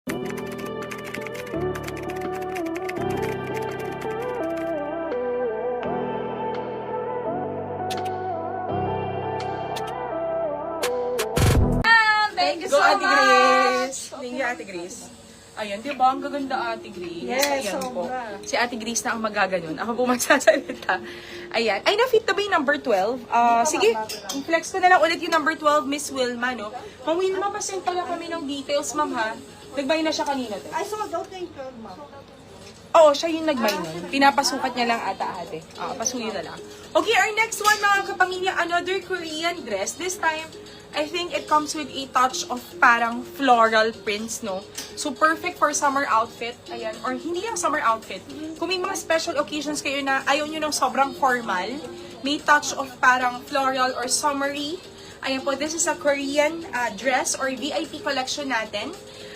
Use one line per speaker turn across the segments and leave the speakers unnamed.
Thank you
Go,
so
Ate
much!
Grace! Thank you, Ate Grace. Ayan, di ba? Ang gaganda, Ate Grace.
Yes,
Ayan po.
sobra.
Si Ate Grace na ang magaganon. Ako po magsasalita. Ayan. Ay, na-fit na ba yung number 12? Sige, flex ko na lang ulit yung number 12, Miss Wilma, no? Ma'am Wilma, pasend pala kami ng details, ma'am, ha? Nag-buy na siya kanina, te.
I sold out na yung 12, ma'am.
Oo, siya yung nag-buy nun. Pinapasukat niya lang ata, ate. Pasuyo na lang. Okay, our next one, mga kapamilya, another Korean dress. This time, I think it comes with a touch of parang floral prints, no? So, perfect for summer outfit. Ayan. Or hindi lang summer outfit. Kung may mga special occasions kayo na ayaw nyo ng sobrang formal, may touch of parang floral or summery. Ayan po, this is a Korean dress or VIP collection natin.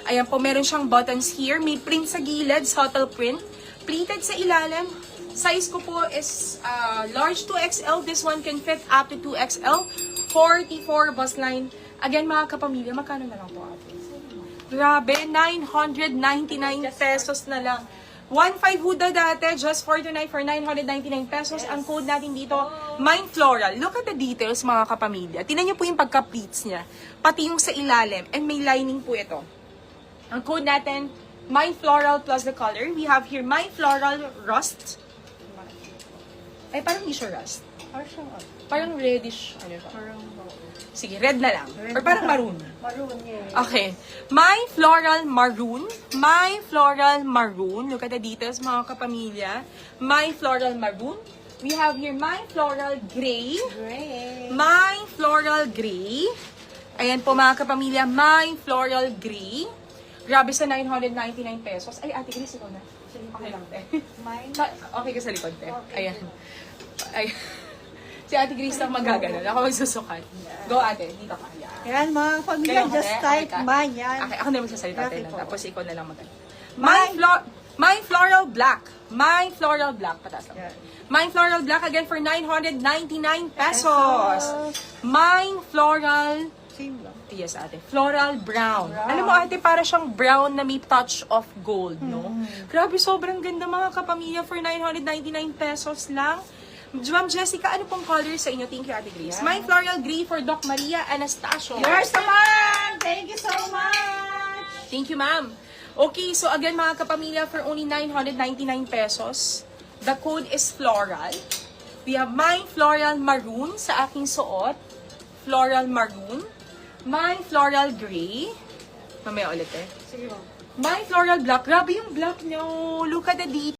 Ayan po, meron siyang buttons here. May print sa gilid, subtle print. Pleated sa ilalim. Size ko po is large 2XL. This one can fit up to 2XL. 44 bust line. Again, mga kapamilya, magkano na lang po ate? Grabe, 999 pesos na lang. 1.5 huda dati, just for tonight for 999 pesos. Ang code natin dito, Mind Floral. Look at the details, mga kapamilya. Tingnan niyo po yung pagka-pleats niya. Pati yung sa ilalim. And may lining po ito. Ang code natin, Mind Floral plus the color. We have here Mind Floral Rust. Ay, parang hindi siya rust. Parang reddish. Ano siya? Sige, red na lang. Or parang maroon.
Maroon, yeah.
Okay. My Floral Maroon. My Floral Maroon. Look at the details, mga kapamilya. My Floral Maroon. We have here My Floral Gray.
Great.
My Floral Gray. Ayan po, mga kapamilya. My Floral Gray. Grabe sa 999 pesos. Ay, Ate Grace, ikaw na. Okay lang, te.
Mine?
Okay ka sa likod, te.
Okay.
Ayan. Ay. Si Ate Grace lang magagano. Ako magsusukat. Go, ate. Dito ka.
Yan, mga pamilya,
Ganun,
just
ate.
type
Okay ka?
mine yan.
Okay, ako na magsasalita,
Okay
te.
po.
Tapos ikaw na lang mag My Floral Black. My Floral Black. Pataas lang.
Yan.
My Floral Black again for 999 pesos. My Floral...
Same lang.
Yes, ate. Floral brown. Alam mo, ate, para siyang brown na may touch of gold, no? Grabe, sobrang ganda, mga kapamilya, for 999 pesos lang. Ma'am Jessica, ano pong color sa inyo? Thank you, Ate Grace. My Floral Gray for Doc Maria Anastasio.
Yours naman! Thank you so much!
Thank you, ma'am. Okay, so again, mga kapamilya, for only 999 pesos, the code is floral. We have My Floral Maroon sa aking suot. Floral Maroon. My Floral Gray. Mamaya ulit eh.
Sige, ma'am.
My Floral Black. Grabe yung black niyo. Look at the details.